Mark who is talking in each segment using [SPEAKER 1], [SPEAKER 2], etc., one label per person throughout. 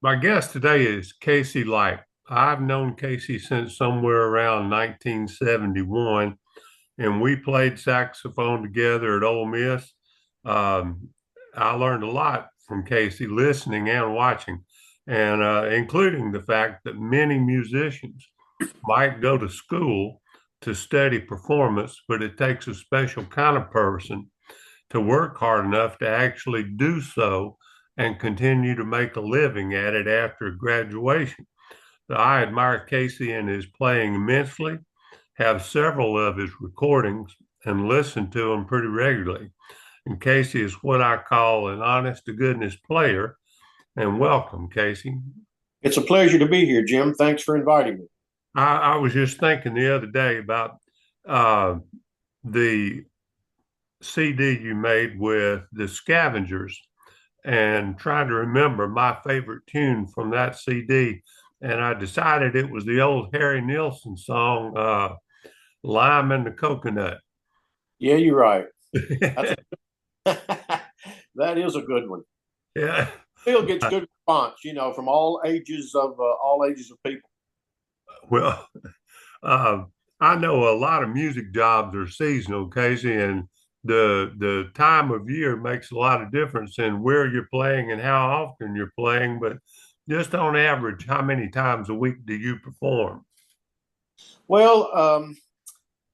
[SPEAKER 1] My guest today is Casey Lipe. I've known Casey since somewhere around 1971, and we played saxophone together at Ole Miss. Um, I learned a lot from Casey, listening and watching, and including the fact that many musicians might go to school to study performance, but it takes a special kind of person to work hard enough to actually do so and continue to make a living at it after graduation. So I admire Casey and his playing immensely, have several of his recordings, and listen to them pretty regularly. And Casey is what I call an honest to goodness player. And welcome, Casey.
[SPEAKER 2] It's a pleasure to be here, Jim. Thanks for inviting me.
[SPEAKER 1] I was just thinking the other day about uh, the CD you made with the Scavengers and trying to remember my favorite tune from that CD. And I decided it was the old Harry Nilsson song, Lime and the Coconut.
[SPEAKER 2] Yeah, you're right. That's that is a good one.
[SPEAKER 1] Yeah.
[SPEAKER 2] Still gets good response, from all ages of people.
[SPEAKER 1] Well, uh, I know a lot of music jobs are seasonal, Casey, and the time of year makes a lot of difference in where you're playing and how often you're playing. But just on average, how many times a week do you perform?
[SPEAKER 2] Well,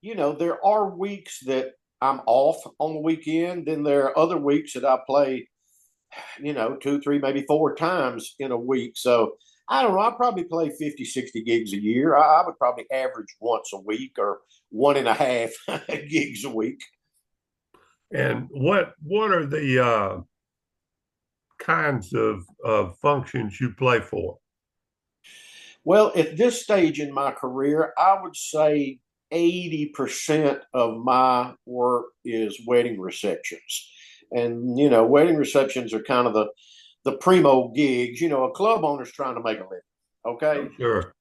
[SPEAKER 2] there are weeks that I'm off on the weekend. Then there are other weeks that I play, two, three, maybe four times in a week. So I don't know. I probably play 50, 60 gigs a year. I would probably average once a week or one and a half gigs a week.
[SPEAKER 1] And what are the kinds of functions you play for?
[SPEAKER 2] Well, at this stage in my career, I would say 80% of my work is wedding receptions. And, wedding receptions are kind of the primo gigs. A club owner's trying to make a living.
[SPEAKER 1] Oh,
[SPEAKER 2] Okay.
[SPEAKER 1] sure.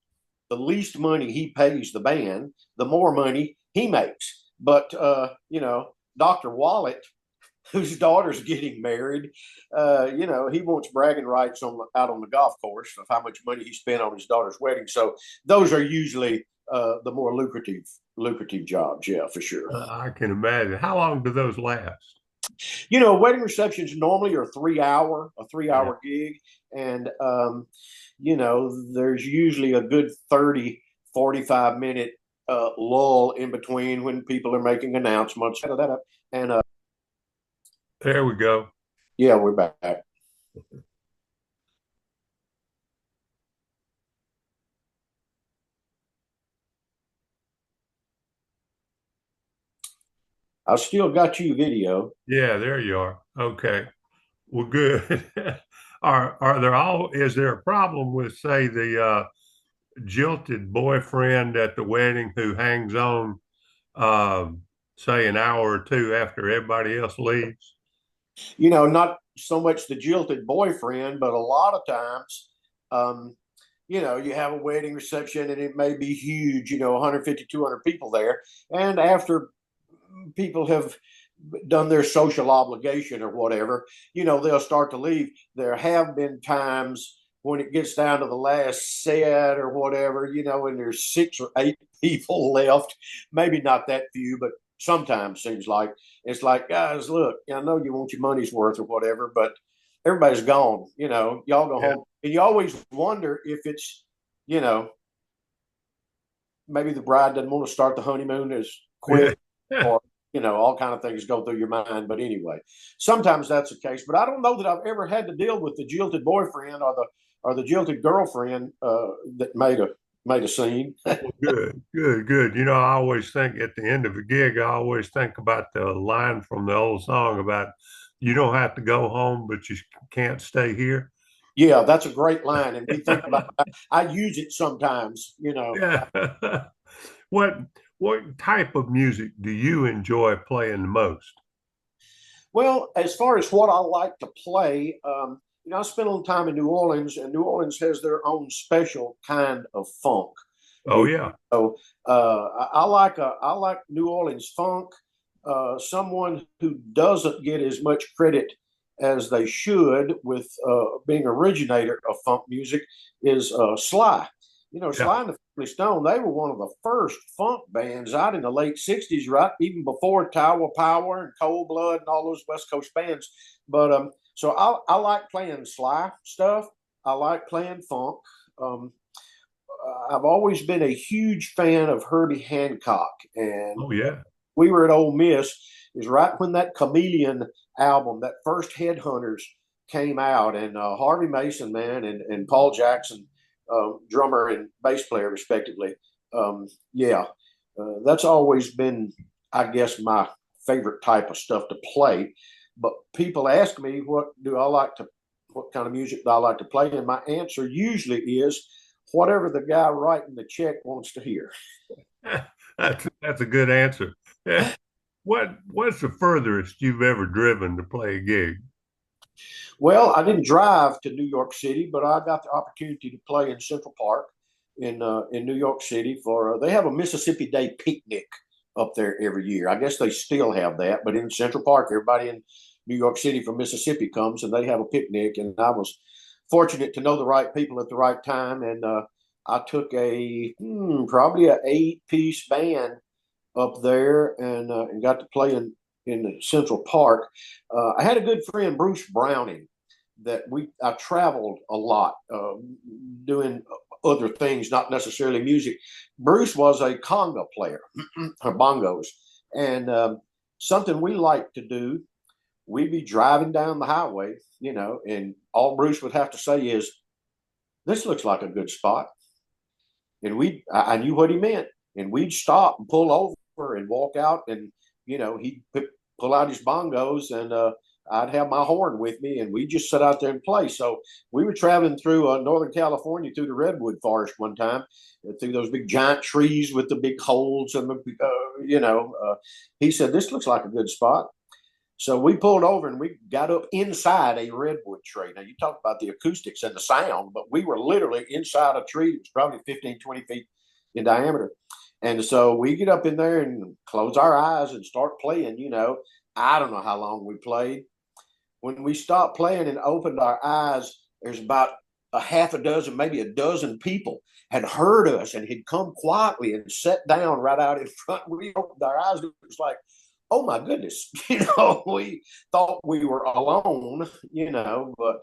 [SPEAKER 2] The least money he pays the band, the more money he makes. But, Dr. Wallet, whose daughter's getting married, he wants bragging rights out on the golf course of how much money he spent on his daughter's wedding. So those are usually the more lucrative jobs. Yeah, for sure.
[SPEAKER 1] I can imagine. How long do those last?
[SPEAKER 2] Wedding receptions normally are a three
[SPEAKER 1] Yeah.
[SPEAKER 2] hour gig, and there's usually a good 30, 45 minute lull in between when people are making announcements. And
[SPEAKER 1] There we go.
[SPEAKER 2] yeah, we're back. I still got you video.
[SPEAKER 1] Yeah, there you are. Okay. Well, good. Are there all is there a problem with say the jilted boyfriend at the wedding who hangs on say an hour or two after everybody else leaves?
[SPEAKER 2] Not so much the jilted boyfriend, but a lot of times, um, you have a wedding reception and it may be huge, 150, 200 people there. And after people have done their social obligation or whatever, they'll start to leave. There have been times when it gets down to the last set or whatever, and there's six or eight people left, maybe not that few, but sometimes seems like it's like, guys, look, I know you want your money's worth or whatever, but everybody's gone, y'all go
[SPEAKER 1] Yeah.
[SPEAKER 2] home. And you always wonder if it's, you know, maybe the bride doesn't want to start the honeymoon as quick
[SPEAKER 1] Yeah.
[SPEAKER 2] or all kind of things go through your mind. But anyway, sometimes that's the case. But I don't know that I've ever had to deal with the jilted boyfriend or the jilted girlfriend that made a scene.
[SPEAKER 1] Well, good, good, good. I always think at the end of a gig, I always think about the line from the old song about you don't have to go home, but you can't stay here.
[SPEAKER 2] Yeah, that's a great line, and we think about that. I use it sometimes.
[SPEAKER 1] Yeah. What what type of music do you enjoy playing the most?
[SPEAKER 2] Well, as far as what I like to play, I spent a little time in New Orleans, and New Orleans has their own special kind of funk.
[SPEAKER 1] Oh yeah.
[SPEAKER 2] So I like New Orleans funk. Someone who doesn't get as much credit as they should with being originator of funk music, is Sly. You know,
[SPEAKER 1] Yeah.
[SPEAKER 2] Sly and the Family Stone, they were one of the first funk bands out in the late 60s, right? Even before Tower Power and Cold Blood and all those West Coast bands. But so I like playing Sly stuff. I like playing funk. Um, I've always been a huge fan of Herbie Hancock, and
[SPEAKER 1] Oh yeah.
[SPEAKER 2] we were at Ole Miss. Is right when that Chameleon album, that first Headhunters, came out, and Harvey Mason, man, and Paul Jackson, drummer and bass player respectively. Yeah, that's always been, I guess, my favorite type of stuff to play. But people ask me, what kind of music do I like to play? And my answer usually is whatever the guy writing the check wants to hear.
[SPEAKER 1] That's a good answer. Yeah. What's the furthest you've ever driven to play a gig?
[SPEAKER 2] Well, I didn't drive to New York City, but I got the opportunity to play in Central Park in New York City for they have a Mississippi Day picnic up there every year. I guess they still have that, but in Central Park, everybody in New York City from Mississippi comes and they have a picnic. And I was fortunate to know the right people at the right time, and I took probably an 8-piece band up there and got to play in Central Park. I had a good friend, Bruce Browning, that I traveled a lot doing other things, not necessarily music. Bruce was a conga player, or bongos, and something we like to do. We'd be driving down the highway, and all Bruce would have to say is, "This looks like a good spot," and I knew what he meant, and we'd stop and pull over and walk out, and he'd pull out his bongos, and I'd have my horn with me, and we just sit out there and play. So we were traveling through Northern California through the redwood forest one time, through those big giant trees with the big holes, and he said, "This looks like a good spot." So we pulled over and we got up inside a redwood tree. Now, you talk about the acoustics and the sound, but we were literally inside a tree that was probably 15, 20 feet in diameter. And so we get up in there and close our eyes and start playing. I don't know how long we played. When we stopped playing and opened our eyes, there's about a half a dozen, maybe a dozen people had heard us and had come quietly and sat down right out in front. We opened our eyes. It was like, oh my goodness, we thought we were alone, but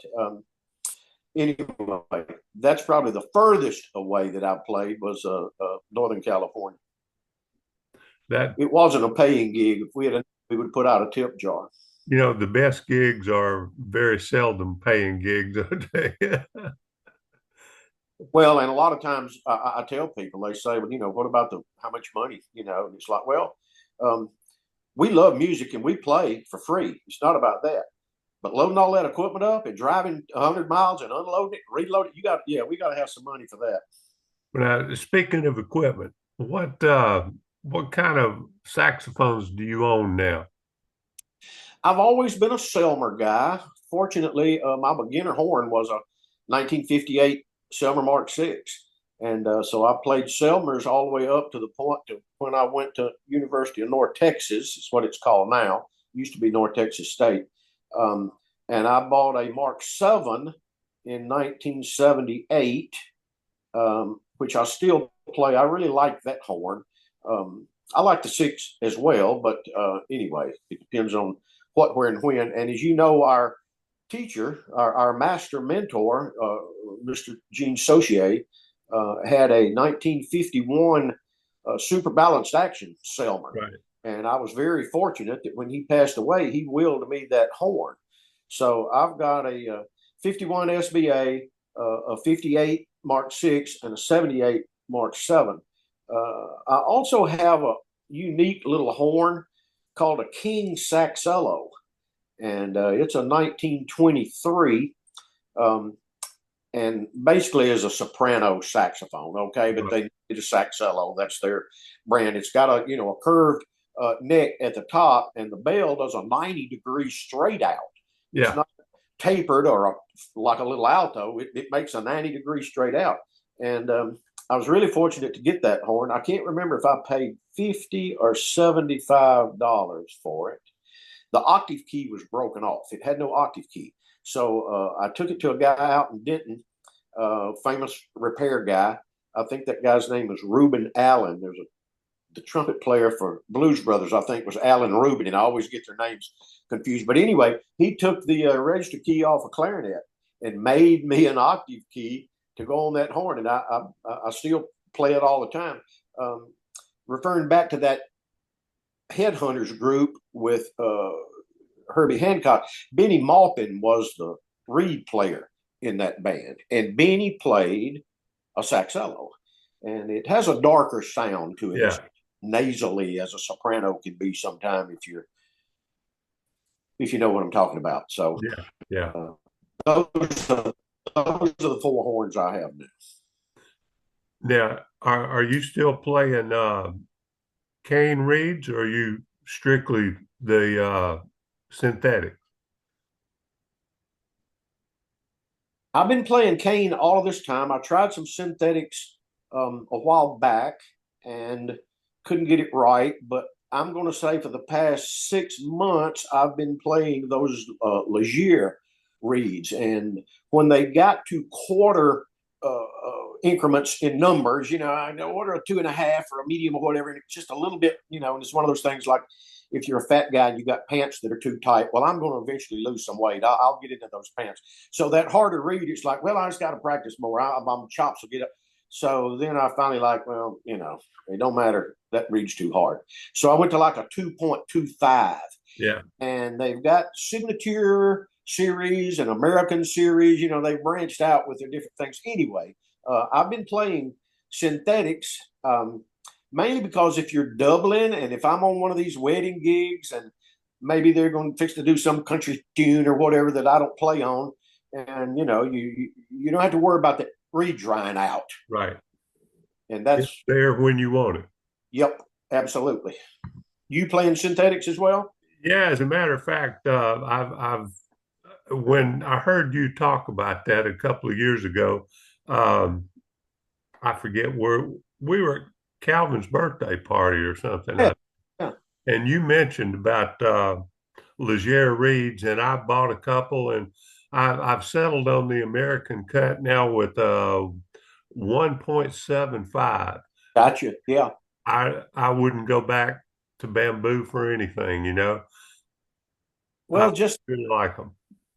[SPEAKER 2] anyway, that's probably the furthest away that I played was Northern California.
[SPEAKER 1] That
[SPEAKER 2] It wasn't a paying gig. If we would put out a tip jar.
[SPEAKER 1] the best gigs are very seldom paying gigs.
[SPEAKER 2] Well, and a lot of times I tell people, they say, well, what about how much money? And it's like, well, um, we love music and we play for free. It's not about that. But loading all that equipment up and driving 100 miles and unloading it, reloading it, we got to have some money for that.
[SPEAKER 1] Now, speaking of equipment, what kind of saxophones do you own now?
[SPEAKER 2] I've always been a Selmer guy. Fortunately, my beginner horn was a 1958 Selmer Mark Six, and so I played Selmers all the way up to the point to when I went to University of North Texas. It's what it's called now. Used to be North Texas State, um, and I bought a Mark Seven in 1978, which I still play. I really like that horn. I like the six as well, but anyway, it depends on what, where, and when. And as you know, our teacher, our master mentor, Mr. Gene Saucier, had a 1951 super balanced action Selmer.
[SPEAKER 1] Right.
[SPEAKER 2] And I was very fortunate that when he passed away, he willed me that horn. So I've got a 51 SBA, a 58 Mark 6, and a 78 Mark 7. I also have a unique little horn called a King Saxello, and it's a 1923, um, and basically is a soprano saxophone. Okay, but
[SPEAKER 1] Right.
[SPEAKER 2] they need a Saxello. That's their brand. It's got a curved neck at the top, and the bell does a 90-degree straight out. It's
[SPEAKER 1] Yeah.
[SPEAKER 2] not tapered or like a little alto. It makes a 90-degree straight out, and I was really fortunate to get that horn. I can't remember if I paid $50 or $75 for it. the octave key was broken off. It had no octave key. So I took it to a guy out in Denton, famous repair guy. I think that guy's name was Reuben Allen. There's a the trumpet player for Blues Brothers, I think, was Alan Rubin, and I always get their names confused. But anyway, he took the register key off a clarinet and made me an octave key to go on that horn, and I still play it all the time. Referring back to that Headhunters group with Herbie Hancock, Benny Maupin was the reed player in that band, and Benny played a saxello, and it has a darker sound to it.
[SPEAKER 1] Yeah.
[SPEAKER 2] It's nasally as a soprano can be sometime if you know what I'm talking about. So
[SPEAKER 1] Yeah. Yeah.
[SPEAKER 2] those, are, those are the four horns I have now.
[SPEAKER 1] Now, are you still playing cane reeds, or are you strictly the synthetic?
[SPEAKER 2] I've been playing cane all of this time. I tried some synthetics a while back and couldn't get it right, but I'm going to say for the past 6 months, I've been playing those Leger reeds. And when they got to quarter increments in numbers, I order a 2.5 or a medium or whatever, and it's just a little bit, and it's one of those things like if you're a fat guy and you got pants that are too tight, well, I'm going to eventually lose some weight. I'll get into those pants. So that harder reed, it's like, well, I just got to practice more. My chops will get up. So then I finally like, well, it don't matter. That reads too hard. So I went to like a 2.25.
[SPEAKER 1] Yeah.
[SPEAKER 2] And they've got signature series and American series. They've branched out with their different things. Anyway, I've been playing synthetics mainly because if you're doubling and if I'm on one of these wedding gigs and maybe they're going to fix to do some country tune or whatever that I don't play on, and you don't have to worry about that reed drying out.
[SPEAKER 1] Right.
[SPEAKER 2] And that's
[SPEAKER 1] It's there when you want it.
[SPEAKER 2] Yep, absolutely. You playing synthetics as well?
[SPEAKER 1] Yeah, as a matter of fact, I've when I heard you talk about that a couple of years ago, um, I forget where we were at Calvin's birthday party or something,
[SPEAKER 2] Yeah, yeah.
[SPEAKER 1] and you mentioned about Leger reeds, and I bought a couple, and I've settled on the American cut now with 1.75.
[SPEAKER 2] Gotcha. Yeah.
[SPEAKER 1] I wouldn't go back to bamboo for anything. I
[SPEAKER 2] Well, just
[SPEAKER 1] really like them.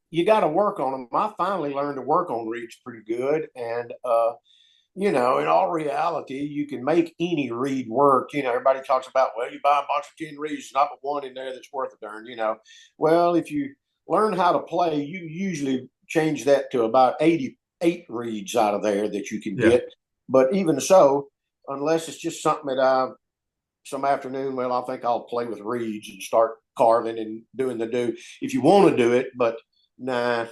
[SPEAKER 2] you got to work on them. I finally learned to work on reeds pretty good, and in all reality, you can make any reed work. Everybody talks about, well, you buy a box of 10 reeds, not but one in there that's worth a darn. Well, if you learn how to play, you usually change that to about 88 reeds out of there that you can
[SPEAKER 1] Yeah.
[SPEAKER 2] get. But even so, unless it's just something that some afternoon, well, I think I'll play with reeds and start carving and doing the do if you want to do it. But nah,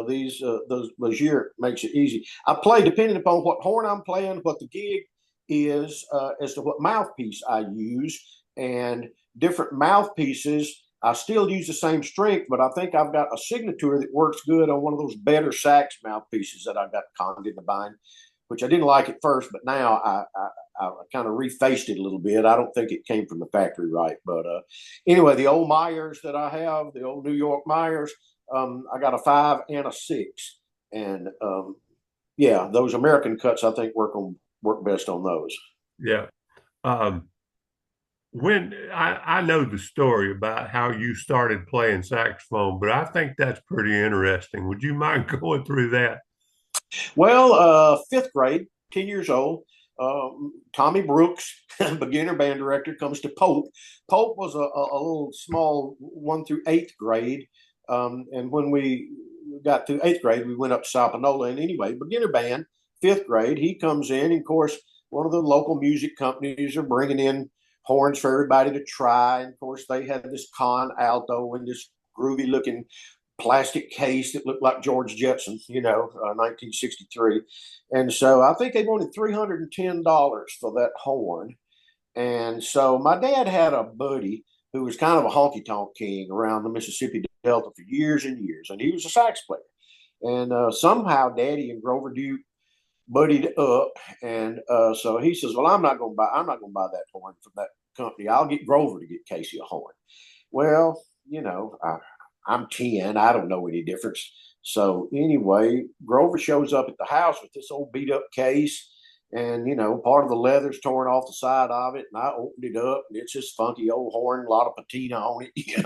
[SPEAKER 2] these those Leger makes it easy. I play depending upon what horn I'm playing, what the gig is, as to what mouthpiece I use, and different mouthpieces. I still use the same strength, but I think I've got a signature that works good on one of those better sax mouthpieces that I've got conned in the bind, which I didn't like at first, but now I kind of refaced it a little bit. I don't think it came from the factory right, but anyway, the old Myers that I have, the old New York Myers, I got a 5 and a 6, and yeah, those American cuts I think work best on those.
[SPEAKER 1] Yeah. Um, when I know the story about how you started playing saxophone, but I think that's pretty interesting. Would you mind going through that?
[SPEAKER 2] Well, fifth grade, 10 years old. Tommy Brooks, beginner band director, comes to Pope. Pope was a little small 1 through 8th grade. And when we got through 8th grade, we went up to Sapanola. And anyway, beginner band, 5th grade, he comes in. And of course, one of the local music companies are bringing in horns for everybody to try. And of course, they had this con alto and this groovy looking plastic case that looked like George Jetson, 1963. And so I think they wanted $310 for that horn. And so my dad had a buddy who was kind of a honky tonk king around the Mississippi Delta for years and years, and he was a sax player. And somehow Daddy and Grover Duke buddied up, and so he says, "Well, I'm not going to buy that horn from that company. I'll get Grover to get Casey a horn." Well, I'm 10. I don't know any difference. So anyway, Grover shows up at the house with this old beat up case, and part of the leather's torn off the side of it. And I opened it up, and it's this funky old horn, a lot of patina on it,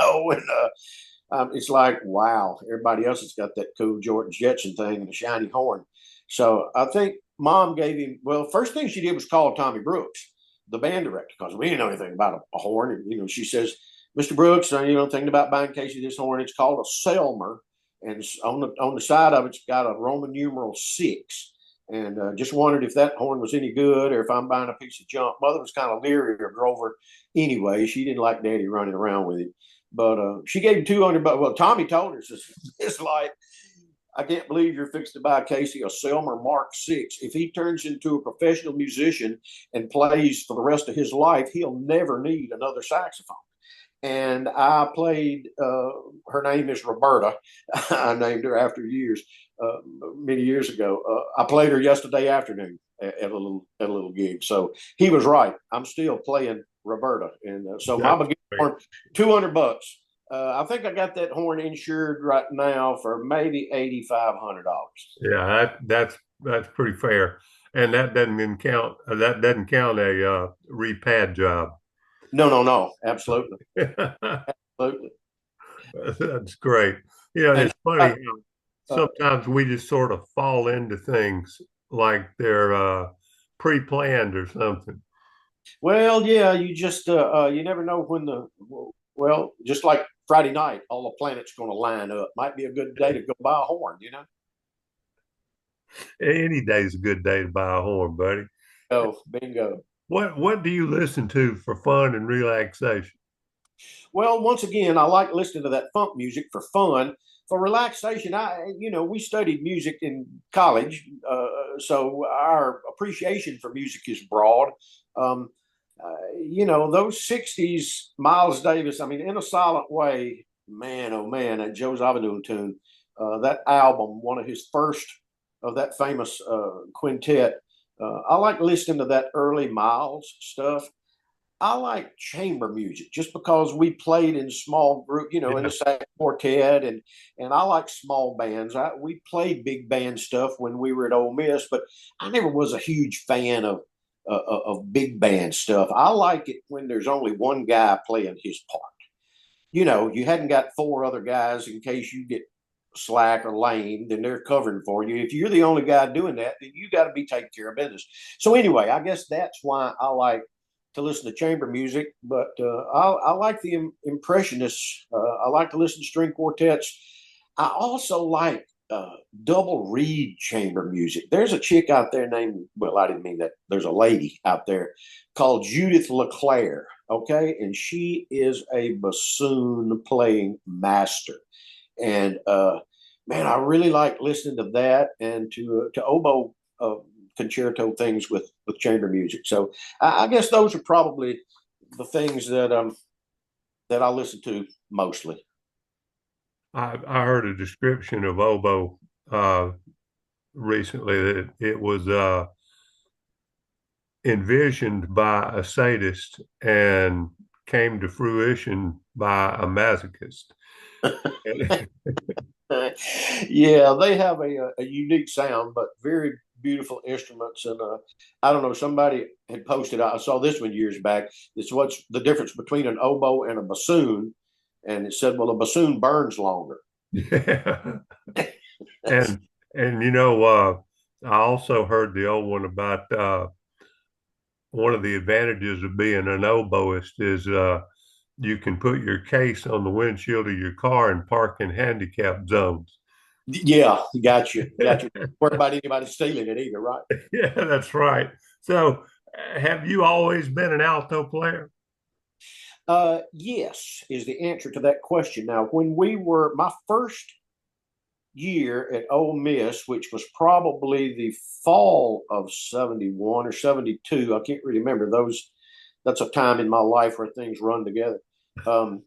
[SPEAKER 2] and it's like, wow, everybody else has got that cool George Jetson thing and a shiny horn. So I think mom gave him, well, first thing she did was call Tommy Brooks, the band director, because we didn't know anything about a horn. And, she says, Mr. Brooks, thinking about buying Casey this horn. It's called a Selmer. And on the side of it's got a Roman numeral 6. And just wondered if that horn was any good or if I'm buying a piece of junk. Mother was kind of leery of Grover anyway. She didn't like Daddy running around with him. But she gave him 200 bucks. Well, Tommy told her, it's like, I can't believe you're fixed to buy Casey a Selmer Mark 6. If he turns into a professional musician and plays for the rest of his life, he'll never need another saxophone. And I played, her name is Roberta. I named her after years, many years ago. I played her yesterday afternoon at a little gig. So he was right. I'm still playing Roberta. And so my beginning horn, 200 bucks. I think I got that horn insured right now for maybe $8,500.
[SPEAKER 1] Yeah, that's pretty fair, and that doesn't count a repad job.
[SPEAKER 2] No, no, no, absolutely, absolutely.
[SPEAKER 1] That's great. And
[SPEAKER 2] And
[SPEAKER 1] it's funny
[SPEAKER 2] uh,
[SPEAKER 1] how
[SPEAKER 2] uh,
[SPEAKER 1] sometimes we just sort of fall into things like they're pre-planned or something.
[SPEAKER 2] well, yeah, you never know when just like Friday night, all the planets going to line up. Might be a good day to go buy a horn.
[SPEAKER 1] Any day's a good day to buy a horn, buddy.
[SPEAKER 2] Oh, bingo.
[SPEAKER 1] What do you listen to for fun and relaxation?
[SPEAKER 2] Well, once again, I like listening to that funk music for fun. For relaxation, we studied music in college, so our appreciation for music is broad. Um, those '60s Miles Davis. I mean, in a silent way, man, oh man, that Joe Zavadou tune, that album, one of his first of that famous quintet. I like listening to that early Miles stuff. I like chamber music just because we played in small group, in
[SPEAKER 1] Yeah,
[SPEAKER 2] the sax quartet, and I like small bands. We played big band stuff when we were at Ole Miss, but I never was a huge fan of big band stuff. I like it when there's only one guy playing his part. You hadn't got four other guys in case you get slack or lame, then they're covering for you. If you're the only guy doing that, then you got to be taking care of business. So anyway, I guess that's why I like to listen to chamber music, but I like the impressionists. I like to listen to string quartets. I also like double reed chamber music. There's a chick out there named, well, I didn't mean that. There's a lady out there called Judith LeClaire, okay? And she is a bassoon playing master. And man, I really like listening to that and to oboe concerto things with chamber music. So I guess those are probably the things that I listen to mostly.
[SPEAKER 1] I heard a description of oboe recently that it was envisioned by a sadist and came to fruition by a masochist.
[SPEAKER 2] Yeah, they have a unique sound, but very beautiful instruments. And I don't know, somebody had posted, I saw this one years back. It's what's the difference between an oboe and a bassoon. And it said, well, a bassoon burns longer.
[SPEAKER 1] Yeah. And and I also heard the old one about one of the advantages of being an oboist is you can put your case on the windshield of your car and park in handicap zones.
[SPEAKER 2] Yeah, got you. Got you. Worry about anybody stealing it either, right?
[SPEAKER 1] Yeah, that's right. So, have you always been an alto player?
[SPEAKER 2] Yes, is the answer to that question. Now, when we were my first year at Ole Miss, which was probably the fall of '71 or '72, I can't really remember those. That's a time in my life where things run together. Um,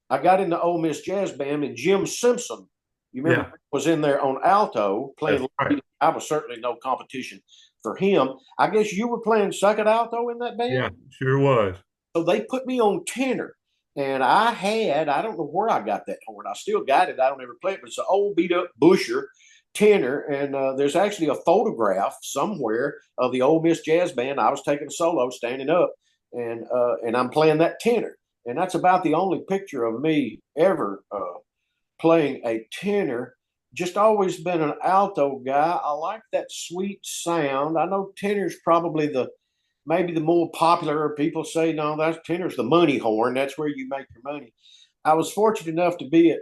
[SPEAKER 2] I got in the Ole Miss Jazz Band, and Jim Simpson, you remember,
[SPEAKER 1] Yeah,
[SPEAKER 2] was in there on alto
[SPEAKER 1] that's
[SPEAKER 2] playing
[SPEAKER 1] right.
[SPEAKER 2] lead. I was certainly no competition for him. I guess you were playing second alto in that band.
[SPEAKER 1] Yeah, sure was.
[SPEAKER 2] So they put me on tenor. And I don't know where I got that horn. I still got it. I don't ever play it, but it's an old beat up Busher tenor. And there's actually a photograph somewhere of the Ole Miss Jazz Band. I was taking a solo standing up, and I'm playing that tenor. And that's about the only picture of me ever playing a tenor. Just always been an alto guy. I like that sweet sound. I know tenor's probably the maybe the more popular. People say no, that's tenor's the money horn. That's where you make your money. I was fortunate enough to be at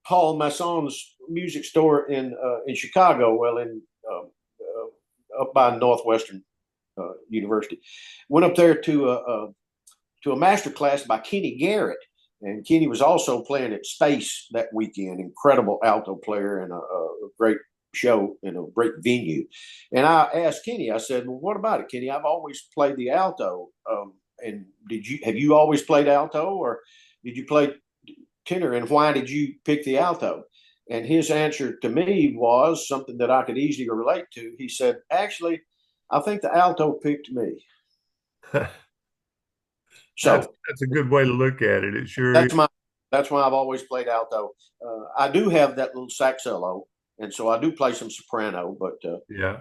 [SPEAKER 2] Paul Masson's music store in Chicago. Well, in up by Northwestern University. Went up there to a master class by Kenny Garrett. And Kenny was also playing at Space that weekend. Incredible alto player and a great show in a great venue. And I asked Kenny, I said, "Well, what about it, Kenny? I've always played the alto. And have you always played alto, or did you play tenor? And why did you pick the alto?" And his answer to me was something that I could easily relate to. He said, "Actually, I think the alto picked me." So
[SPEAKER 1] That's a good way to look at it. It sure is.
[SPEAKER 2] that's my that's why I've always played alto. I do have that little sax solo, and so I do play some soprano, but
[SPEAKER 1] Yeah.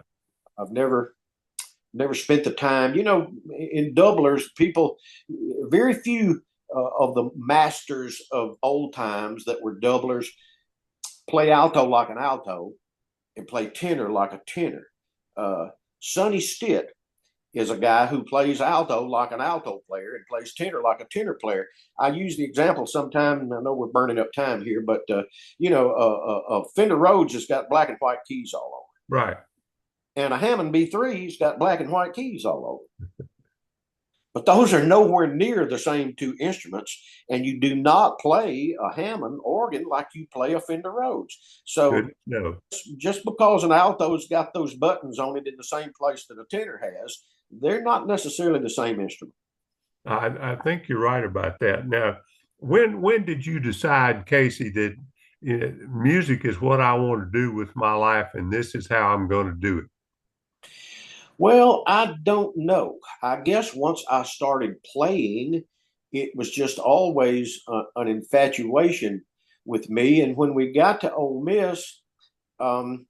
[SPEAKER 2] I've never spent the time. In doublers, people, very few of the masters of old times that were doublers play alto like an alto and play tenor like a tenor. Sonny Stitt is a guy who plays alto like an alto player and plays tenor like a tenor player. I use the example sometime, and I know we're burning up time here, but Fender Rhodes has got black and white keys all over,
[SPEAKER 1] Right.
[SPEAKER 2] and a Hammond B3's got black and white keys all over. But those are nowhere near the same two instruments, and you do not play a Hammond organ like you play a Fender Rhodes. So
[SPEAKER 1] Good. No,
[SPEAKER 2] just because an alto's got those buttons on it in the same place that a tenor has, they're not necessarily the same instrument.
[SPEAKER 1] I think you're right about that. Now, when did you decide, Casey, that music is what I want to do with my life, and this is how I'm going to do it?
[SPEAKER 2] Well, I don't know. I guess once I started playing, it was just always an infatuation with me. And when we got to Ole Miss, um,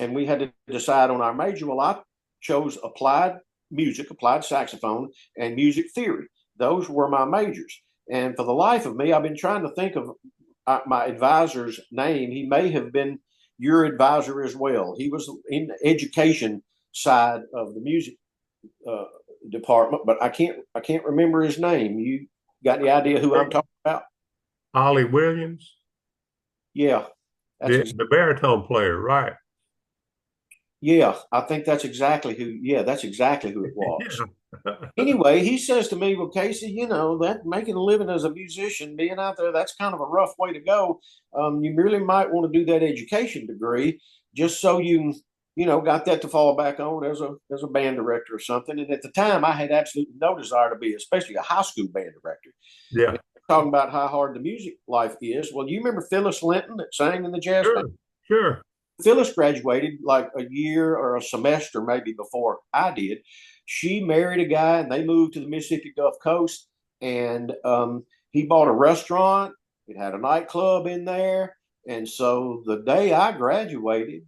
[SPEAKER 2] and we had to decide on our major, well, I chose applied music, applied saxophone, and music theory. Those were my majors. And for the life of me, I've been trying to think of my advisor's name. He may have been your advisor as well. He was in the education side of the music uh, department, but I can't remember his name. You got any idea who I'm talking about?
[SPEAKER 1] Ollie Williams,
[SPEAKER 2] Yeah, that's
[SPEAKER 1] the baritone player, right?
[SPEAKER 2] yeah. I think that's exactly who. Yeah, that's exactly who it was.
[SPEAKER 1] Yeah.
[SPEAKER 2] Anyway, he says to me, "Well, Casey, that making a living as a musician, being out there, that's kind of a rough way to go. You really might want to do that education degree just so you got that to fall back on as a band director or something." And at the time, I had absolutely no desire to be, especially a high school band director. And
[SPEAKER 1] Yeah.
[SPEAKER 2] talking about how hard the music life is. Well, you remember Phyllis Linton that sang in the jazz band?
[SPEAKER 1] Sure. Sure.
[SPEAKER 2] Phyllis graduated like a year or a semester maybe before I did. She married a guy and they moved to the Mississippi Gulf Coast. And he bought a restaurant. It had a nightclub in there. And so the day I graduated,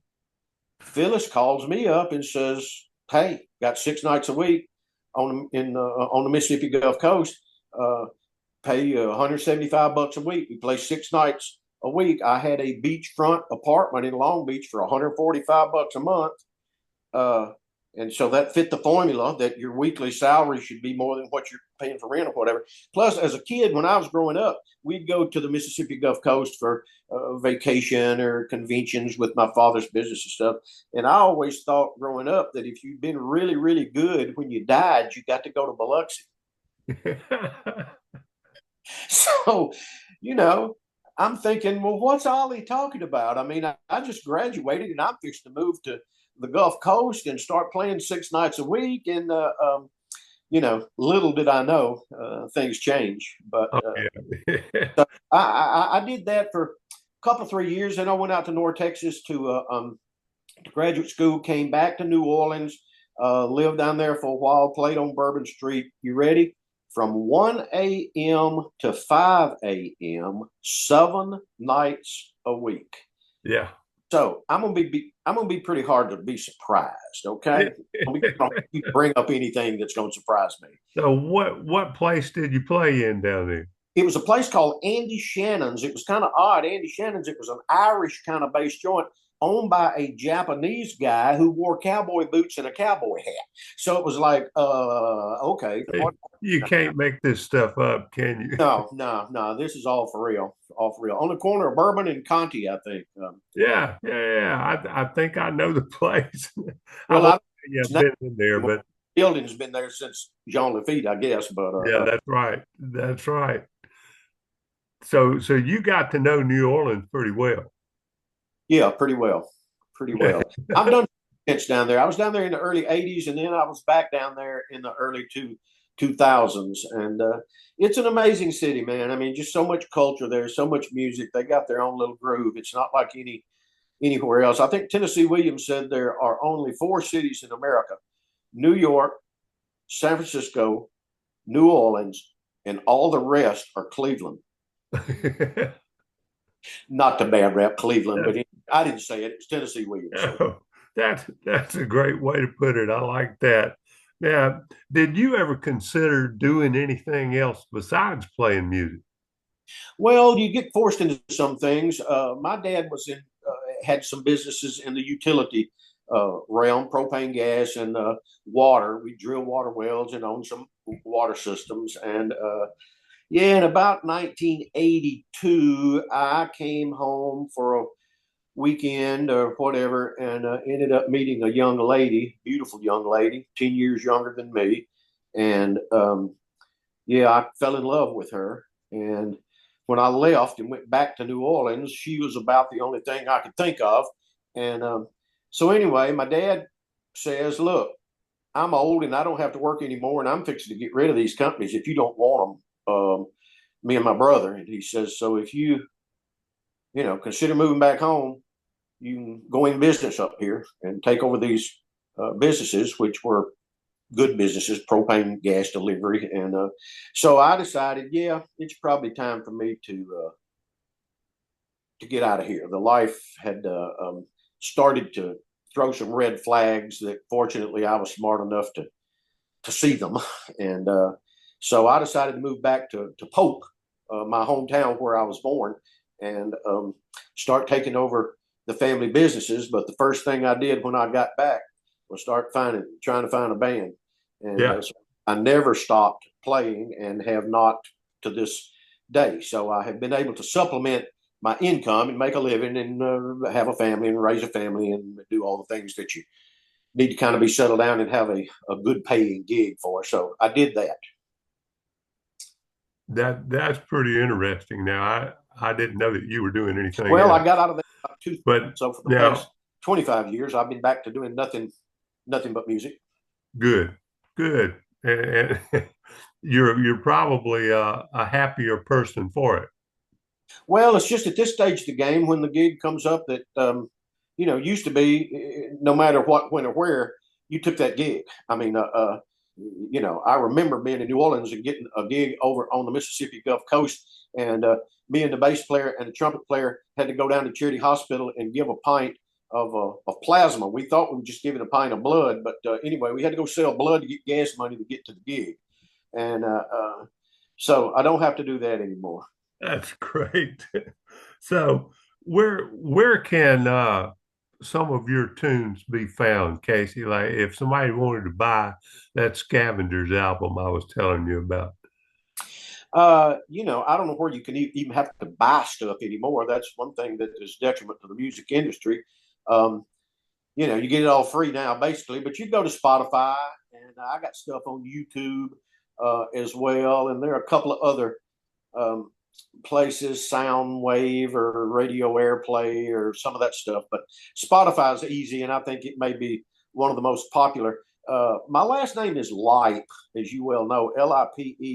[SPEAKER 2] Phyllis calls me up and says, "Hey, got 6 nights a week on the Mississippi Gulf Coast. Uh, Pay you $175 a week. We play 6 nights a week. I had a beachfront apartment in Long Beach for $145 a month. Uh, and so that fit the formula that your weekly salary should be more than what you're paying for rent or whatever. Plus, as a kid, when I was growing up, we'd go to the Mississippi Gulf Coast for vacation or conventions with my father's business and stuff. And I always thought growing up that if you'd been really, really good when you died, you got to go to Biloxi. So, you know, I'm thinking, well, what's Ollie talking about? I mean, I just graduated and I'm fixed to move to the Gulf Coast and start playing 6 nights a week. And, little did I know things change. But
[SPEAKER 1] Oh, yeah.
[SPEAKER 2] I did that for a couple, 3 years. Then I went out to North Texas to graduate school, came back to New Orleans, lived down there for a while, played on Bourbon Street. You ready? from 1 a.m. to 5 a.m. 7 nights a week.
[SPEAKER 1] Yeah.
[SPEAKER 2] So I'm gonna be pretty hard to be surprised. Okay, we don't bring up anything that's going to surprise me.
[SPEAKER 1] So what place did you play in down there?
[SPEAKER 2] It was a place called Andy Shannon's. It was kind of odd. Andy Shannon's. It was an Irish kind of based joint owned by a Japanese guy who wore cowboy boots and a cowboy hat. So it was like, okay, what?
[SPEAKER 1] You can't make this stuff up, can you?
[SPEAKER 2] No, no, no. This is all for real, all for real. On the corner of Bourbon and Conti, I think.
[SPEAKER 1] Yeah, yeah, yeah. I think I know the place. I
[SPEAKER 2] Well,
[SPEAKER 1] won't
[SPEAKER 2] I
[SPEAKER 1] say I've
[SPEAKER 2] the
[SPEAKER 1] been in there, but
[SPEAKER 2] building's been there since Jean Lafitte, I guess. But
[SPEAKER 1] yeah, that's right. That's right. So you got to know New Orleans pretty well.
[SPEAKER 2] yeah, pretty well, pretty well. I've done stints down there. I was down there in the early '80s, and then I was back down there in the early 2000s. And it's an amazing city, man. I mean, just so much culture there, so much music. They got their own little groove. It's not like anywhere else. I think Tennessee Williams said there are only four cities in America: New York, San Francisco, New Orleans, and all the rest are Cleveland. Not the bad rap Cleveland, but I didn't say it. It's Tennessee Williams.
[SPEAKER 1] Oh, that's a great way to put it. I like that. Now, did you ever consider doing anything else besides playing music?
[SPEAKER 2] Well, you get forced into some things. My dad was in had some businesses in the utility realm, propane gas and water. We drill water wells and own some water systems. And yeah, in about 1982, I came home for a weekend or whatever, and ended up meeting a young lady, beautiful young lady, 10 years younger than me. And yeah, I fell in love with her. And when I left and went back to New Orleans, she was about the only thing I could think of. And so, anyway, my dad says, look, I'm old and I don't have to work anymore, and I'm fixing to get rid of these companies if you don't want them. Me and my brother. And he says, so if you consider moving back home, you can go in business up here and take over these businesses, which were good businesses, propane gas delivery. And so I decided, yeah, it's probably time for me to get out of here. The life had started to throw some red flags that fortunately I was smart enough to see them. And so I decided to move back to Polk, my hometown where I was born, and start taking over the family businesses. But the first thing I did when I got back was trying to find a band. And
[SPEAKER 1] Yeah,
[SPEAKER 2] so I never stopped playing and have not to this day. So I have been able to supplement my income and make a living and have a family and raise a family and do all the things that you need to kind of be settled down and have a good paying gig for. So I did that.
[SPEAKER 1] that's pretty interesting. Now, I didn't know that you were doing anything
[SPEAKER 2] Well,
[SPEAKER 1] else.
[SPEAKER 2] I got out of that about two.
[SPEAKER 1] But
[SPEAKER 2] So for the past
[SPEAKER 1] now,
[SPEAKER 2] 25 years, I've been back to doing nothing but music.
[SPEAKER 1] good, good, and you're probably a happier person for it.
[SPEAKER 2] Well, it's just at this stage of the game when the gig comes up that used to be no matter what, when, or where you took that gig. I mean, I remember being in New Orleans and getting a gig over on the Mississippi Gulf Coast, and me and the bass player and the trumpet player had to go down to Charity Hospital and give a pint of plasma. We thought we were just giving a pint of blood, but anyway, we had to go sell blood to get gas money to get to the gig, and so I don't have to do that anymore.
[SPEAKER 1] That's great. So, where can some of your tunes be found, Casey? Like if somebody wanted to buy that Scavengers album I was telling you about.
[SPEAKER 2] I don't know where you can even have to buy stuff anymore. That's one thing that is detriment to the music industry. Um, you get it all free now, basically, but you go to Spotify, and I got stuff on YouTube as well, and there are a couple of other um, places, Soundwave or Radio Airplay or some of that stuff. But Spotify is easy, and I think it may be one of the most popular. My last name is Lipe, as you well know, Lipe,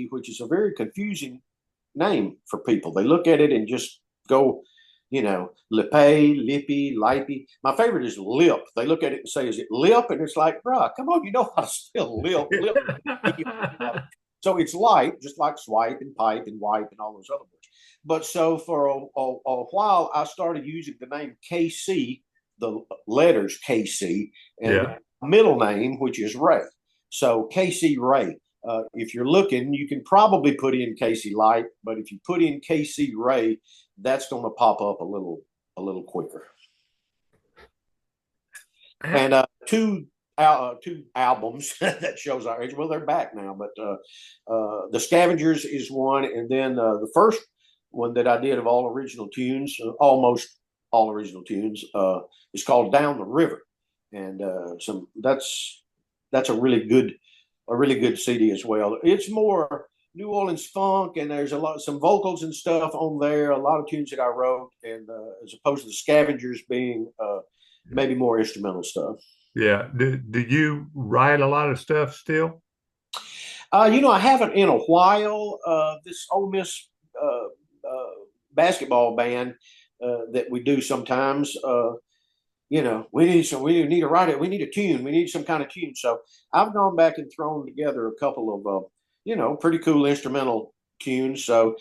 [SPEAKER 2] which is a very confusing name for people. They look at it and just go, Lipe, Lippy, Lipe. My favorite is Lip. They look at it and say, is it Lip? And it's like, bruh, come on, you know how to spell Lip. Lip. So it's light, just like swipe and pipe and wipe and all those other words. But so for a while, I started using the name KC, the letters KC, and
[SPEAKER 1] Yeah.
[SPEAKER 2] middle name, which is Ray. So KC Ray. If you're looking, you can probably put in Casey Light, but if you put in KC Ray, that's going to pop up a little quicker. And two albums that shows our age. Well, they're back now, but the Scavengers is one, and then the first one that I did of all original tunes, almost all original tunes, is called Down the River, and some that's a really good CD as well. It's more New Orleans funk, and there's a lot some vocals and stuff on there. A lot of tunes that I wrote, and as opposed to the Scavengers being maybe more instrumental stuff.
[SPEAKER 1] Yeah. Do you write a lot of stuff still?
[SPEAKER 2] I haven't in a while. This Ole Miss basketball band that we do sometimes. We need to write it. We need a tune. We need some kind of tune. So I've gone back and thrown together a couple of, pretty cool instrumental tunes. So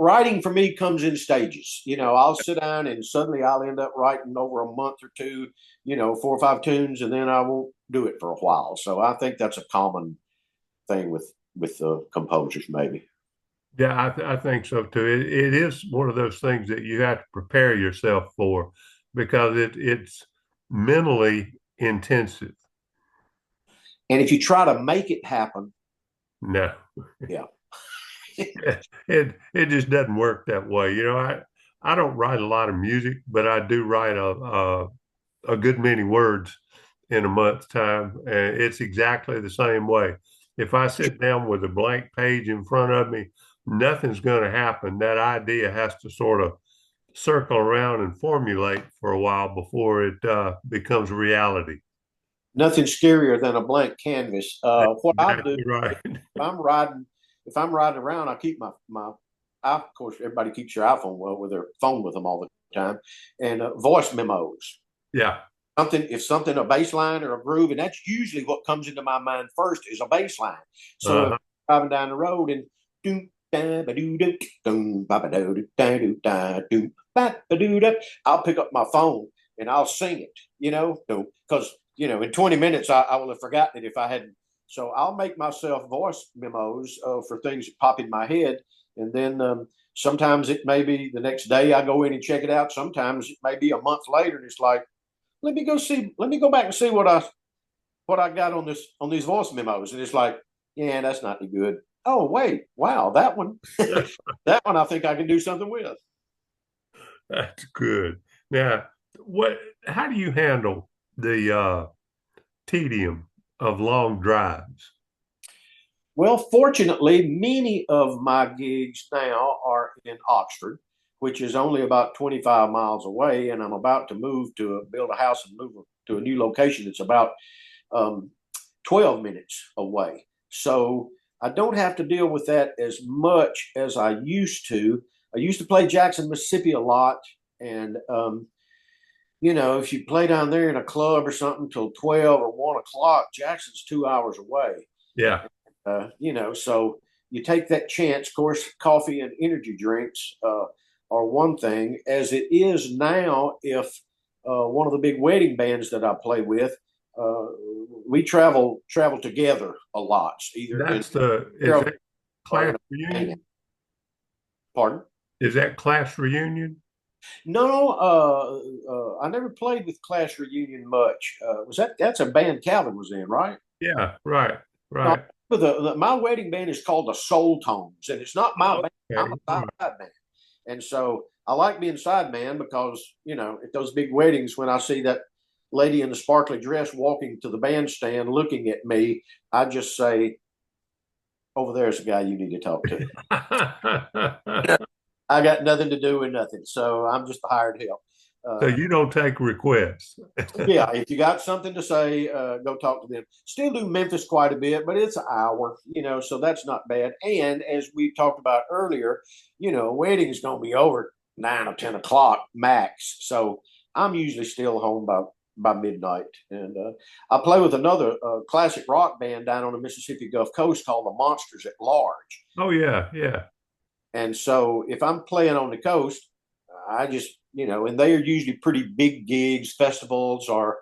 [SPEAKER 2] writing for me comes in stages. I'll sit down and suddenly I'll end up writing over a month or two, 4 or 5 tunes, and then I won't do it for a while. So I think that's a common thing with composers, maybe.
[SPEAKER 1] Yeah, I think so too. It is one of those things that you have to prepare yourself for because it's mentally intensive.
[SPEAKER 2] And if you try to make it happen,
[SPEAKER 1] No,
[SPEAKER 2] yeah.
[SPEAKER 1] it just doesn't work that way. I don't write a lot of music, but I do write a good many words in a month's time, and it's exactly the same way. If I sit down with a blank page in front of me, nothing's going to happen. That idea has to sort of circle around and formulate for a while before it becomes reality.
[SPEAKER 2] Nothing scarier than a blank canvas.
[SPEAKER 1] That's
[SPEAKER 2] What I'll do
[SPEAKER 1] exactly right.
[SPEAKER 2] I'm riding, if I'm riding around, I keep of course, everybody keeps your iPhone with their phone with them all the time, and voice memos.
[SPEAKER 1] Yeah.
[SPEAKER 2] If something, a bass line or a groove, and that's usually what comes into my mind first is a bass line. So if
[SPEAKER 1] Uh-huh.
[SPEAKER 2] I'm driving down the road and do da ba do do do ba ba do da do da do ba ba do da, I'll pick up my phone and I'll sing it. Because in 20 minutes I will have forgotten it if I hadn't. So I'll make myself voice memos for things that pop in my head, and then sometimes it may be the next day I go in and check it out. Sometimes it may be a month later, and it's like, let me go back and see what I got on these voice memos, and it's like, yeah, that's not any good. Oh wait, wow, that one, that one I think I can do something with.
[SPEAKER 1] That's good. Now, what? How do you handle the tedium of long drives?
[SPEAKER 2] Well, fortunately, many of my gigs now are in Oxford, which is only about 25 miles away, and I'm about to build a house and move to a new location that's about um, 12 minutes away. So I don't have to deal with that as much as I used to. I used to play Jackson, Mississippi a lot, and if you play down there in a club or something till 12 or 1 o'clock, Jackson's 2 hours away.
[SPEAKER 1] Yeah.
[SPEAKER 2] So you take that chance. Of course, coffee and energy drinks are one thing. As it is now, if one of the big wedding bands that I play with, uh, we travel together a lot, either in
[SPEAKER 1] Is that
[SPEAKER 2] or
[SPEAKER 1] class
[SPEAKER 2] in a band.
[SPEAKER 1] reunion?
[SPEAKER 2] Pardon?
[SPEAKER 1] Is that class reunion?
[SPEAKER 2] No, I never played with Class Reunion much. That's a band Calvin was in, right?
[SPEAKER 1] Yeah, right,
[SPEAKER 2] No,
[SPEAKER 1] right.
[SPEAKER 2] my wedding band is called the Soul Tones, and it's not my band. I'm
[SPEAKER 1] Okay.
[SPEAKER 2] a side man, and so I like being side man because at those big weddings when I see that lady in the sparkly dress walking to the bandstand looking at me, I just say, "Over there's the guy you need to talk to." I got nothing to do with nothing, so I'm just a hired help.
[SPEAKER 1] So
[SPEAKER 2] Uh,
[SPEAKER 1] you don't take requests.
[SPEAKER 2] yeah, if you got something to say, go talk to them. Still do Memphis quite a bit, but it's an hour, so that's not bad. And as we talked about earlier, wedding is going to be over 9 or 10 o'clock max. So I'm usually still home by midnight. And I play with another classic rock band down on the Mississippi Gulf Coast called the Monsters at Large.
[SPEAKER 1] Oh yeah, yeah,
[SPEAKER 2] And so if I'm playing on the coast, I just, and they are usually pretty big gigs, festivals, or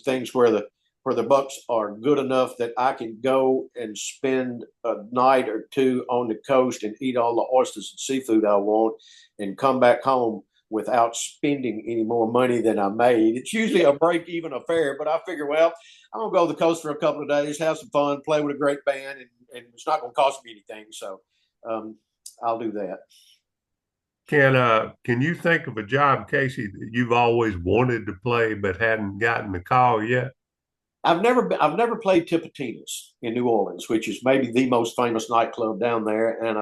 [SPEAKER 2] things where the bucks are good enough that I can go and spend a night or two on the coast and eat all the oysters and seafood I want and come back home without spending any more money than I made. It's usually a break even affair, but I figure, well, I'm gonna go to the coast for a couple of days, have some fun, play with a great band, and it's not gonna cost me anything. So um, I'll do that.
[SPEAKER 1] can you think of a job, Casey, that you've always wanted to play but hadn't gotten the call yet?
[SPEAKER 2] I've never played Tipitina's in New Orleans, which is maybe the most famous nightclub down there, and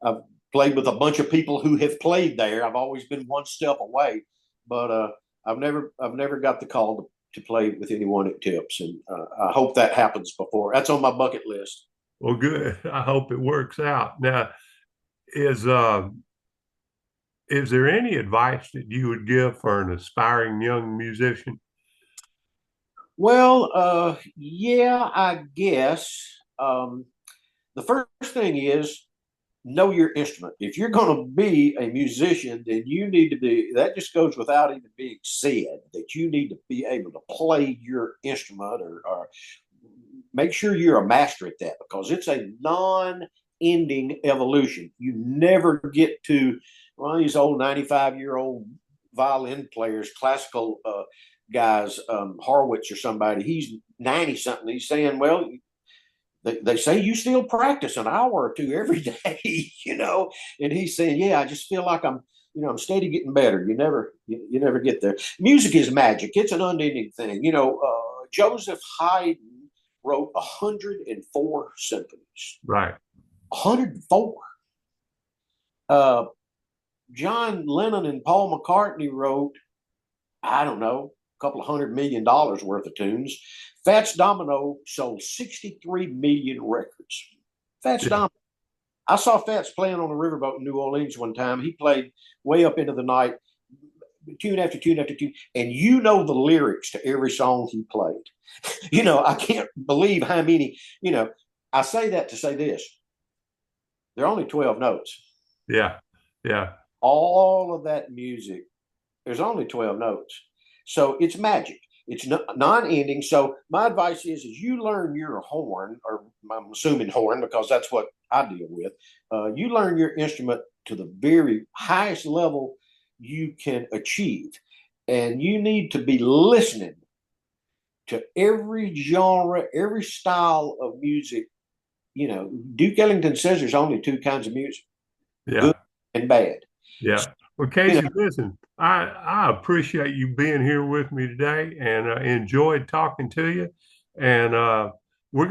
[SPEAKER 2] I've played with a bunch of people who have played there. I've always been one step away, but I've never got the call to play with anyone at Tips, and I hope that happens before. That's on my bucket list.
[SPEAKER 1] Well, good. I hope it works out. Now, is uh, is there any advice that you would give for an aspiring young musician?
[SPEAKER 2] Well, yeah, I guess the first thing is know your instrument. If you're going to be a musician, then you need to be, that just goes without even being said, that you need to be able to play your instrument or make sure you're a master at that because it's a non ending evolution. You never get to one of these old 95-year-old violin players, classical guys, Horwitz or somebody, he's 90 something. He's saying, well, they say you still practice an hour or two every day, and he's saying, yeah, I just feel like I'm steady getting better. You never get there. Music is magic. It's an unending thing. Joseph Haydn wrote 104 symphonies.
[SPEAKER 1] Right.
[SPEAKER 2] 104. Uh, John Lennon and Paul McCartney wrote, I don't know, a couple of $100 million worth of tunes. Fats Domino sold 63 million records. Fats
[SPEAKER 1] Yeah.
[SPEAKER 2] Domino. I saw Fats playing on a riverboat in New Orleans one time. He played way up into the night, tune after tune after tune, and the lyrics to every song he played. I can't believe how many, I say that to say this. There are only 12 notes.
[SPEAKER 1] Yeah. Yeah.
[SPEAKER 2] All of that music, there's only 12 notes. So it's magic. It's non-ending. So my advice is you learn your horn, or I'm assuming horn because that's what I deal with. You learn your instrument to the very highest level you can achieve, and you need to be listening to every genre, every style of music. Duke Ellington says there's only two kinds of music: good
[SPEAKER 1] Yeah.
[SPEAKER 2] and bad.
[SPEAKER 1] Yeah. Well,
[SPEAKER 2] You know,
[SPEAKER 1] Casey, listen, I appreciate you being here with me today and enjoyed talking to you. And we're going